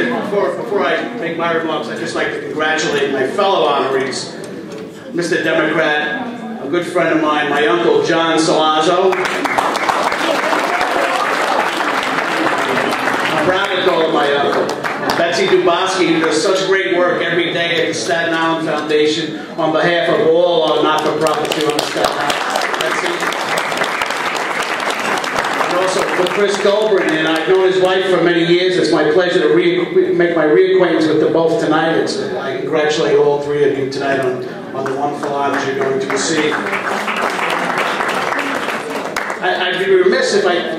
before I make my remarks, I'd just like to congratulate my fellow honorees, Mr. Democrat, a good friend of mine, my uncle John Salazzo. I'm proud to call him my uncle. Betsy Dubosky, who does such great work every day at the Staten Island Foundation on behalf of all our not-for-profits here on the Staten Island. Betsy. And also for Chris Goldberg, and I've known his wife for many years. It's my pleasure to make my reacquaintance with them both tonight. I congratulate all three of you tonight on the wonderful honors you're going to receive. I'd be remiss if I'd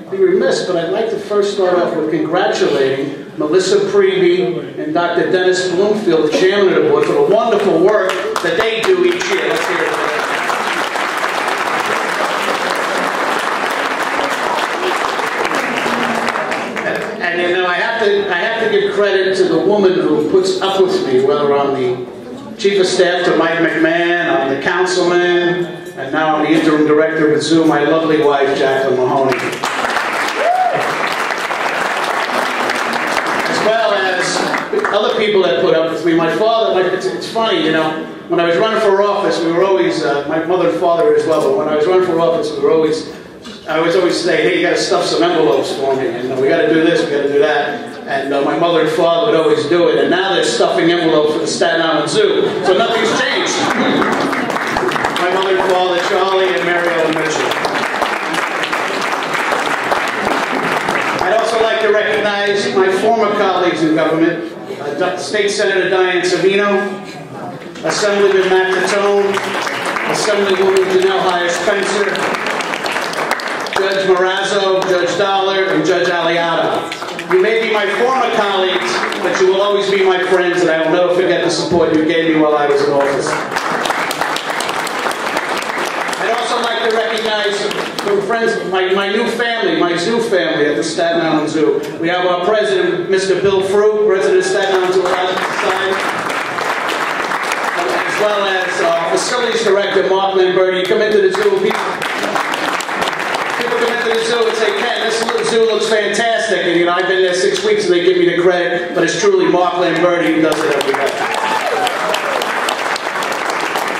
be remiss, but I'd like to first start off with congratulating Melissa Preby and Dr. Dennis Bloomfield, the chairman of the board, for the wonderful work that they do each year. Let's hear it for them. And you know, I have to give credit to the woman who puts up with me, whether I'm the chief of staff to Mike McMahon, I'm the councilman, and now I'm the interim director with Zoo, my lovely wife, Jacqueline Mahoney. As well as other people that put up with me. My father, it's funny, you know, when I was running for office, we were always, my mother and father as well, but when I was running for office, I was always saying, hey, you got to stuff some envelopes for me, and we got to do this, we got to do that. And my mother and father would always do it, and now they're stuffing envelopes for the Staten Island Zoo, so nothing's changed. My mother and father, Charlie and Mary Ellen Mitchell. I'd also like to recognize my former colleagues in government, State Senator Diane Savino, Assemblyman Matt Tatone, Assemblywoman Janelle Hire-Spencer, Judge Marazzo, Judge Dollar, and Judge Aliato. You may be my former colleagues, but you will always be my friends, and I will never forget the support you gave me while I was in office. I'd also like to recognize some friends, my new family, my zoo family at the Staten Island Zoo. We have our president, Mr. Bill Frew, president of Staten Island Zoological Society, as well as our facilities director, Mark Lamberti. You come into the zoo, people come into the zoo and say, Ken, this zoo looks fantastic. And you know, I've been there 6 weeks and they give me the credit, but it's truly Mark Lamberti who does it every day.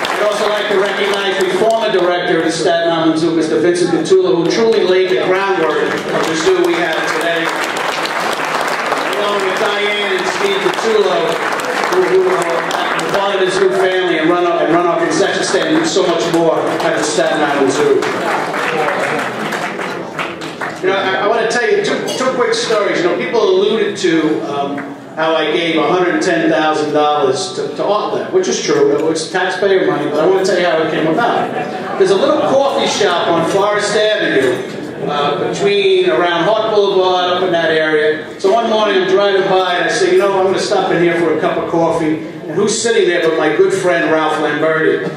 I'd also like to recognize the former director of the Staten Island Zoo, Mr. Vincent Catula, who truly laid the groundwork of the zoo we have today. Along with Diane and Steve Catula, who are part of the zoo family and run our concession stand and do so much more at the Staten Island Zoo. You know, I want to tell you two quick stories. You know, people alluded to how I gave $110,000 to Auckland, which is true. It was taxpayer money, but I want to tell you how it came about. There's a little coffee shop on Forest Avenue around Hart Boulevard, up in that area. So one morning I'm driving by and I say, you know, I'm going to stop in here for a cup of coffee. And who's sitting there but my good friend Ralph Lamberti?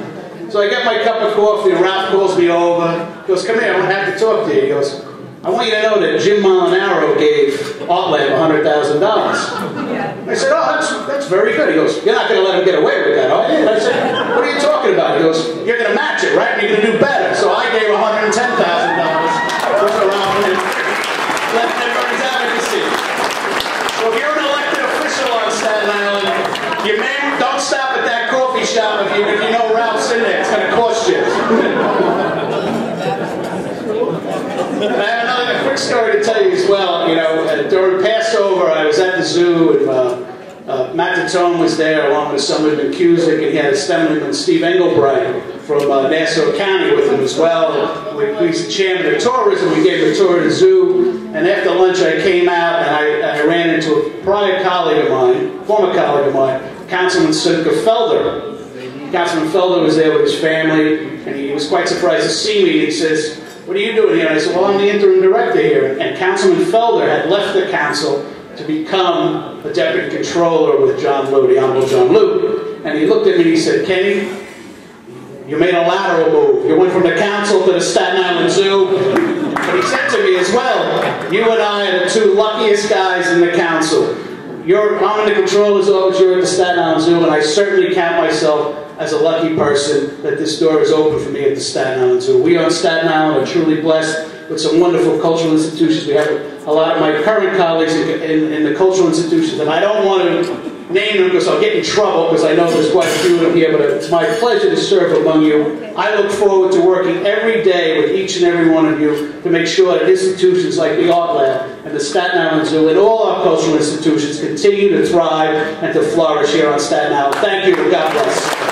So I get my cup of coffee and Ralph calls me over. He goes, come here, I want to have to talk to you. He goes, I want you to know that Jim Molinaro gave Auckland $100,000. I said, oh, that's very good. He goes, you're not going to let him get away with that, are you? I said, what are you talking about? He goes, you're going to match it, right? And you're going to do better. So I gave $110,000 for Ralph Lamberti's advocacy. So if you're an elected official on Staten Island, you don't stop at that coffee shop if you know Ralph's in there. It's going to cost you. I have another quick story to tell you as well. You know, during Passover, I was at the zoo, and Matt Tatone was there along with Assemblyman Cusick, and he had Assemblyman Steve Engelbright from Nassau County with him as well. He's the chairman of tourism. We gave a tour of the zoo, and after lunch I came out and I ran into a prior colleague of mine, former colleague of mine, Councilman Sitka Felder. Councilman Felder was there with his family, and he was quite surprised to see me. He says, what are you doing here? And I said, well, I'm the interim director here. And Councilman Felder had left the council to become the deputy controller with John Liu, the Honorable John Liu. And he looked at me and he said, Kenny, you made a lateral move. You went from the council to the Staten Island Zoo. But he said to me as well, you and I are the two luckiest guys in the council. I'm in the controller's office, you're at the Staten Island Zoo, and I certainly count myself as a lucky person that this door is open for me at the Staten Island Zoo. We on Staten Island are truly blessed with some wonderful cultural institutions. We have a lot of my current colleagues in the cultural institutions, and I don't want to name them because I'll get in trouble, because I know there's quite a few of them here, but it's my pleasure to serve among you. I look forward to working every day with each and every one of you to make sure that institutions like the Art Lab and the Staten Island Zoo and all our cultural institutions continue to thrive and to flourish here on Staten Island. Thank you, and God bless.